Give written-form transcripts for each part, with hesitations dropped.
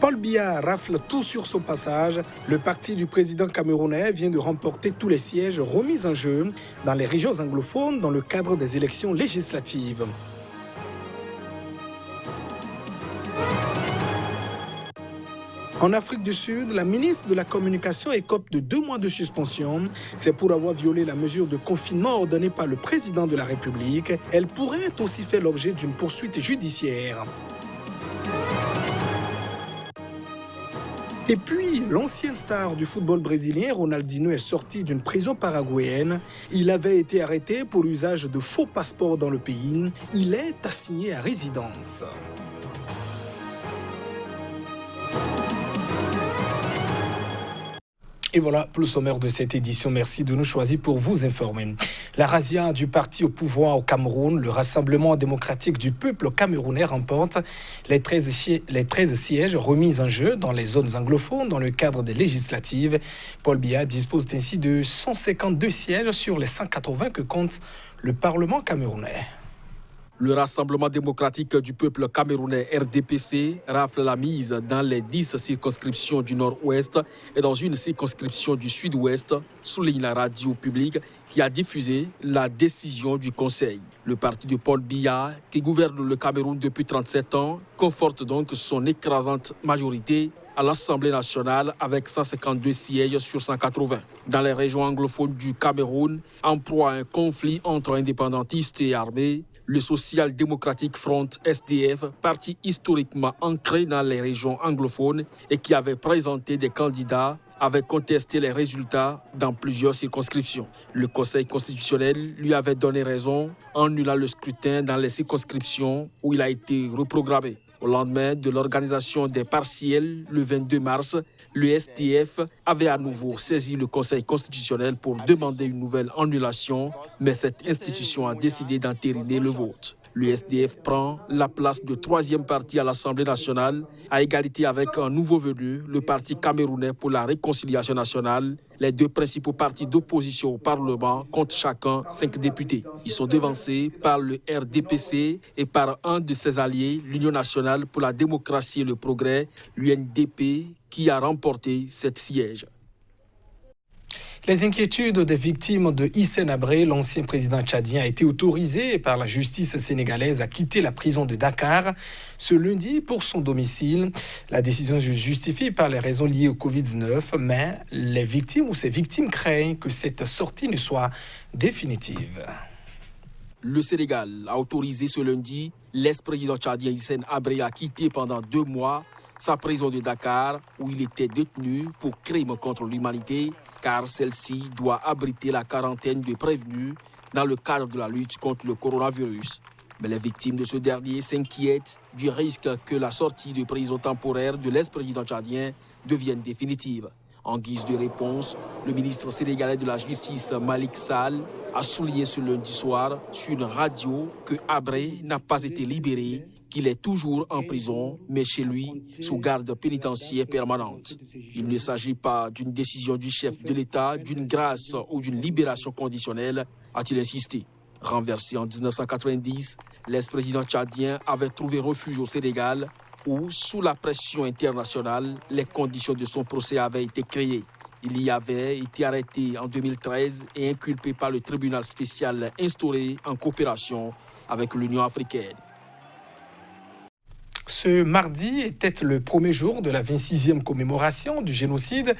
Paul Biya rafle tout sur son passage. Le parti du président camerounais vient de remporter tous les sièges remis en jeu dans les régions anglophones dans le cadre des élections législatives. En Afrique du Sud, la ministre de la Communication écope de 2 mois de suspension. C'est pour avoir violé la mesure de confinement ordonnée par le président de la République. Elle pourrait aussi faire l'objet d'une poursuite judiciaire. Et puis, l'ancienne star du football brésilien, Ronaldinho, est sorti d'une prison paraguayenne. Il avait été arrêté pour usage de faux passeports dans le pays. Il est assigné à résidence. Et voilà pour le sommaire de cette édition. Merci de nous choisir pour vous informer. La razzia du parti au pouvoir au Cameroun, le Rassemblement démocratique du peuple camerounais remporte les 13 sièges remis en jeu dans les zones anglophones dans le cadre des législatives. Paul Biya dispose ainsi de 152 sièges sur les 180 que compte le Parlement camerounais. Le Rassemblement démocratique du peuple camerounais RDPC rafle la mise dans les 10 circonscriptions du nord-ouest et dans une circonscription du sud-ouest, souligne la radio publique qui a diffusé la décision du Conseil. Le parti de Paul Biya, qui gouverne le Cameroun depuis 37 ans, conforte donc son écrasante majorité à l'Assemblée nationale avec 152 sièges sur 180. Dans les régions anglophones du Cameroun, en proie à un conflit entre indépendantistes et armés, le Social Democratic Front SDF, parti historiquement ancré dans les régions anglophones et qui avait présenté des candidats, avait contesté les résultats dans plusieurs circonscriptions. Le Conseil constitutionnel lui avait donné raison en annulant le scrutin dans les circonscriptions où il a été reprogrammé. Au lendemain de l'organisation des partiels, le 22 mars, le SDF avait à nouveau saisi le Conseil constitutionnel pour demander une nouvelle annulation, mais cette institution a décidé d'entériner le vote. Le SDF prend la place de troisième parti à l'Assemblée nationale, à égalité avec un nouveau venu, le Parti camerounais pour la réconciliation nationale. Les deux principaux partis d'opposition au Parlement comptent chacun 5 députés. Ils sont devancés par le RDPC et par un de ses alliés, l'Union nationale pour la démocratie et le progrès, l'UNDP, qui a remporté 7 sièges. Les inquiétudes des victimes de Hissène Habré, l'ancien président tchadien, a été autorisé par la justice sénégalaise à quitter la prison de Dakar ce lundi pour son domicile. La décision se justifie par les raisons liées au Covid-19, mais les victimes ou ses victimes craignent que cette sortie ne soit définitive. Le Sénégal a autorisé ce lundi l'ex-président tchadien Hissène Habré à quitter pendant 2 mois sa prison de Dakar où il était détenu pour crimes contre l'humanité, car celle-ci doit abriter la quarantaine de prévenus dans le cadre de la lutte contre le coronavirus. Mais les victimes de ce dernier s'inquiètent du risque que la sortie de prison temporaire de l'ex-président tchadien devienne définitive. En guise de réponse, le ministre sénégalais de la Justice, Malick Sall, a souligné ce lundi soir sur une radio que Habré n'a pas été libéré, qu'il est toujours en prison, mais chez lui, sous garde pénitentiaire permanente. Il ne s'agit pas d'une décision du chef de l'État, d'une grâce ou d'une libération conditionnelle, a-t-il insisté. Renversé en 1990, l'ex-président tchadien avait trouvé refuge au Sénégal, où, sous la pression internationale, les conditions de son procès avaient été créées. Il y avait été arrêté en 2013 et inculpé par le tribunal spécial instauré en coopération avec l'Union africaine. Ce mardi était le premier jour de la 26e commémoration du génocide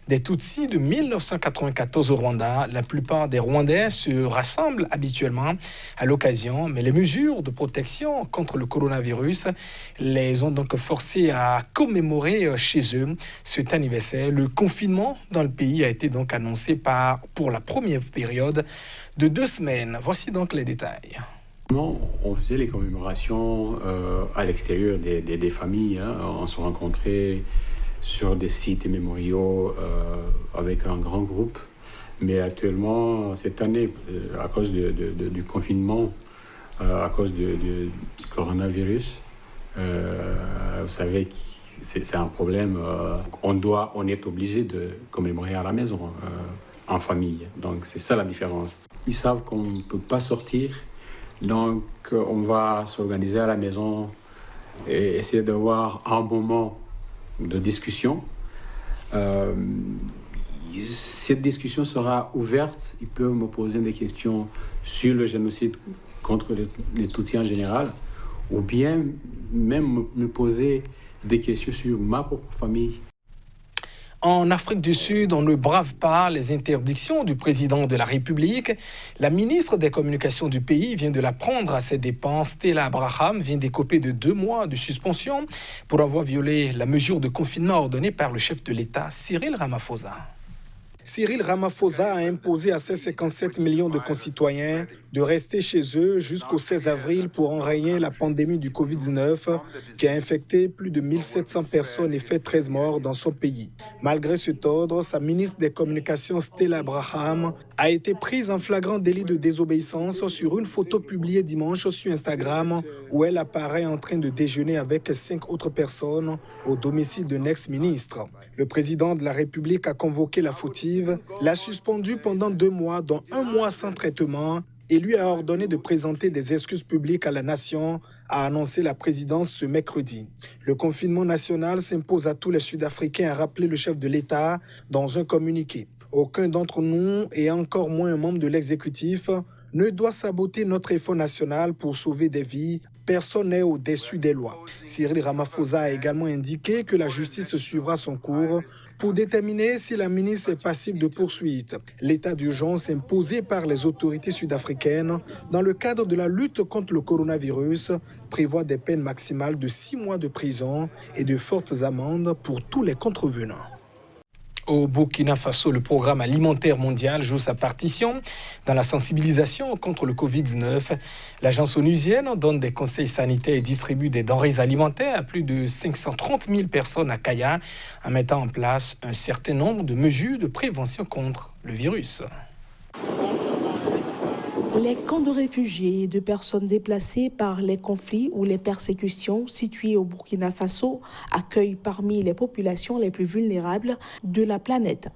des Tutsis de 1994 au Rwanda. La plupart des Rwandais se rassemblent habituellement à l'occasion, mais les mesures de protection contre le coronavirus les ont donc forcés à commémorer chez eux cet anniversaire. Le confinement dans le pays a été donc annoncé pour la première période de 2 semaines. Voici donc les détails. On faisait les commémorations à l'extérieur des familles. On se rencontrait sur des sites mémoriaux avec un grand groupe. Mais actuellement, cette année, à cause du confinement, à cause du coronavirus, vous savez que c'est un problème. On est obligé de commémorer à la maison, en famille. Donc c'est ça la différence. Ils savent qu'on ne peut pas sortir. Donc, on va s'organiser à la maison et essayer d'avoir un moment de discussion. Cette discussion sera ouverte. Ils peuvent me poser des questions sur le génocide contre les Tutsis en général, ou bien même me poser des questions sur ma propre famille. En Afrique du Sud, on ne brave pas les interdictions du président de la République. La ministre des Communications du pays vient de la prendre à ses dépens. Stella Abraham vient d'écoper de 2 mois de suspension pour avoir violé la mesure de confinement ordonnée par le chef de l'État, Cyril Ramaphosa. Cyril Ramaphosa a imposé à ses 57 millions de concitoyens de rester chez eux jusqu'au 16 avril pour enrayer la pandémie du Covid-19 qui a infecté plus de 1700 personnes et fait 13 morts dans son pays. Malgré cet ordre, sa ministre des Communications, Stella Abraham, a été prise en flagrant délit de désobéissance sur une photo publiée dimanche sur Instagram où elle apparaît en train de déjeuner avec 5 autres personnes au domicile d'un ex-ministre. Le président de la République a convoqué la fautive, l'a suspendue pendant 2 mois, dont 1 mois sans traitement, et lui a ordonné de présenter des excuses publiques à la nation, a annoncé la présidence ce mercredi. Le confinement national s'impose à tous les Sud-Africains, a rappelé le chef de l'État dans un communiqué. Aucun d'entre nous, et encore moins un membre de l'exécutif, ne doit saboter notre effort national pour sauver des vies. Personne n'est au-dessus des lois. Cyril Ramaphosa a également indiqué que la justice suivra son cours pour déterminer si la ministre est passible de poursuite. L'état d'urgence imposé par les autorités sud-africaines dans le cadre de la lutte contre le coronavirus prévoit des peines maximales de 6 mois de prison et de fortes amendes pour tous les contrevenants. Au Burkina Faso, le programme alimentaire mondial joue sa partition dans la sensibilisation contre le Covid-19. L'agence onusienne donne des conseils sanitaires et distribue des denrées alimentaires à plus de 530 000 personnes à Kaya en mettant en place un certain nombre de mesures de prévention contre le virus. Les camps de réfugiés et de personnes déplacées par les conflits ou les persécutions situés au Burkina Faso accueillent parmi les populations les plus vulnérables de la planète.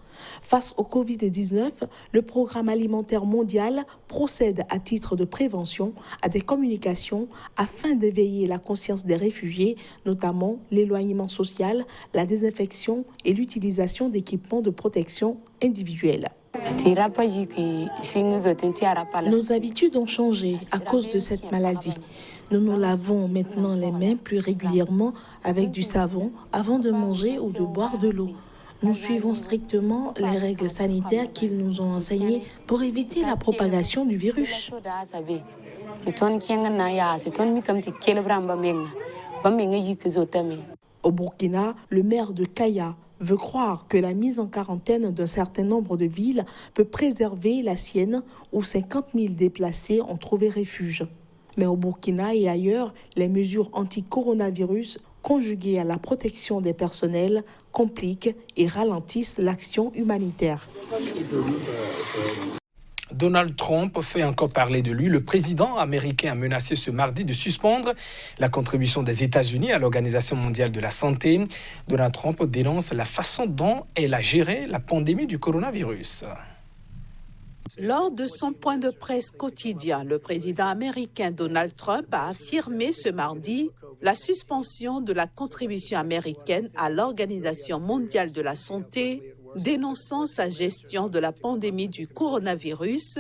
Face au Covid-19, le programme alimentaire mondial procède à titre de prévention à des communications afin d'éveiller la conscience des réfugiés, notamment l'éloignement social, la désinfection et l'utilisation d'équipements de protection individuelle. Nos habitudes ont changé à cause de cette maladie. Nous nous lavons maintenant les mains plus régulièrement avec du savon avant de manger ou de boire de l'eau. Nous suivons strictement les règles sanitaires qu'ils nous ont enseignées pour éviter la propagation du virus. Au Burkina, le maire de Kaya veut croire que la mise en quarantaine d'un certain nombre de villes peut préserver la sienne où 50 000 déplacés ont trouvé refuge. Mais au Burkina et ailleurs, les mesures anti-coronavirus conjuguées à la protection des personnels compliquent et ralentissent l'action humanitaire. Donald Trump fait encore parler de lui. Le président américain a menacé ce mardi de suspendre la contribution des États-Unis à l'Organisation mondiale de la santé. Donald Trump dénonce la façon dont elle a géré la pandémie du coronavirus. Lors de son point de presse quotidien, le président américain Donald Trump a affirmé ce mardi la suspension de la contribution américaine à l'Organisation mondiale de la santé, dénonçant sa gestion de la pandémie du coronavirus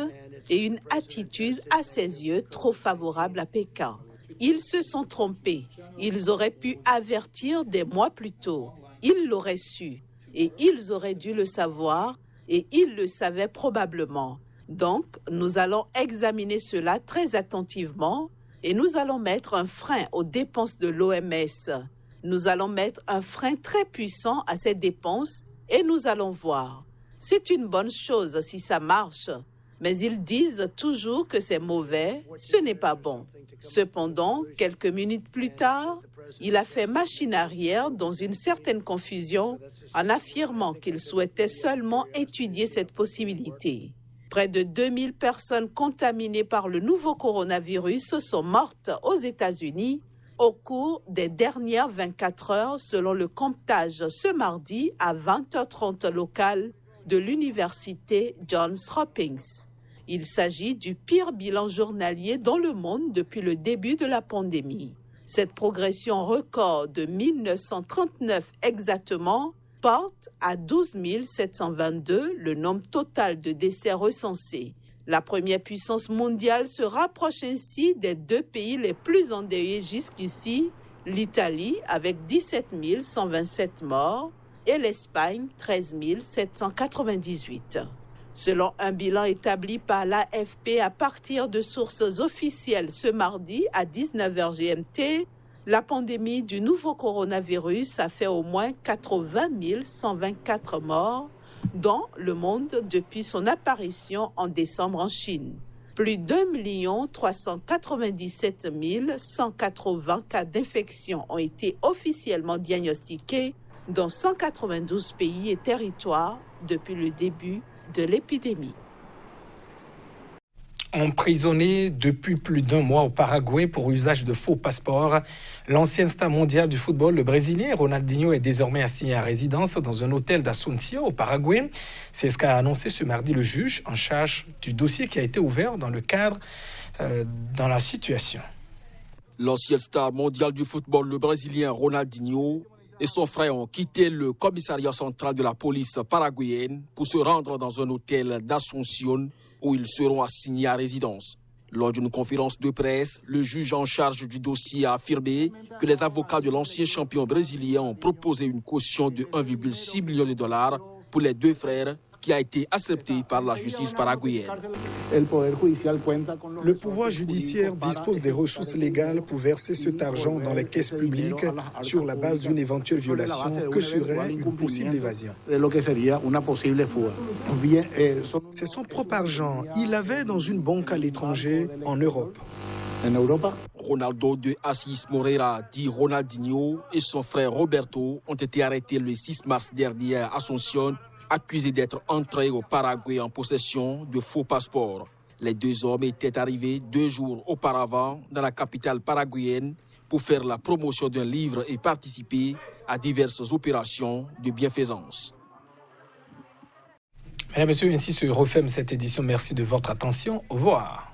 et une attitude à ses yeux trop favorable à Pékin. Ils se sont trompés. Ils auraient pu avertir des mois plus tôt. Ils l'auraient su et ils auraient dû le savoir et ils le savaient probablement. Donc, nous allons examiner cela très attentivement et nous allons mettre un frein aux dépenses de l'OMS. Nous allons mettre un frein très puissant à ces dépenses et nous allons voir. C'est une bonne chose si ça marche, mais ils disent toujours que c'est mauvais, ce n'est pas bon. Cependant, quelques minutes plus tard, il a fait machine arrière dans une certaine confusion en affirmant qu'il souhaitait seulement étudier cette possibilité. Près de 2000 personnes contaminées par le nouveau coronavirus sont mortes aux États-Unis au cours des dernières 24 heures, selon le comptage ce mardi à 20h30 local de l'université Johns Hopkins. Il s'agit du pire bilan journalier dans le monde depuis le début de la pandémie. Cette progression record de 1939 exactement porte à 12 722 le nombre total de décès recensés. La première puissance mondiale se rapproche ainsi des deux pays les plus endeuillés jusqu'ici, l'Italie avec 17 127 morts et l'Espagne 13 798. Selon un bilan établi par l'AFP à partir de sources officielles ce mardi à 19h GMT, la pandémie du nouveau coronavirus a fait au moins 80 124 morts dans le monde depuis son apparition en décembre en Chine. Plus d'1 397 180 cas d'infection ont été officiellement diagnostiqués dans 192 pays et territoires depuis le début de l'épidémie. Emprisonné depuis plus d'1 mois au Paraguay pour usage de faux passeports, l'ancienne star mondiale du football, le Brésilien Ronaldinho, est désormais assigné à résidence dans un hôtel d'Asunción au Paraguay. C'est ce qu'a annoncé ce mardi le juge en charge du dossier qui a été ouvert dans le cadre dans la situation. L'ancienne star mondiale du football, le Brésilien Ronaldinho, et son frère ont quitté le commissariat central de la police paraguayenne pour se rendre dans un hôtel d'Asunción où ils seront assignés à résidence. Lors d'une conférence de presse, le juge en charge du dossier a affirmé que les avocats de l'ancien champion brésilien ont proposé une caution de 1,6 million de dollars pour les deux frères, qui a été accepté par la justice paraguayenne. Le pouvoir judiciaire dispose des ressources légales pour verser cet argent dans les caisses publiques sur la base d'une éventuelle violation que serait une possible évasion. C'est son propre argent. Il l'avait dans une banque à l'étranger, en Europe. Ronaldo de Assis Moreira, dit Ronaldinho, et son frère Roberto ont été arrêtés le 6 mars dernier à Asunción, accusés d'être entrés au Paraguay en possession de faux passeports. Les deux hommes étaient arrivés 2 jours auparavant dans la capitale paraguayenne pour faire la promotion d'un livre et participer à diverses opérations de bienfaisance. Mesdames et messieurs, ainsi se referme cette édition. Merci de votre attention. Au revoir.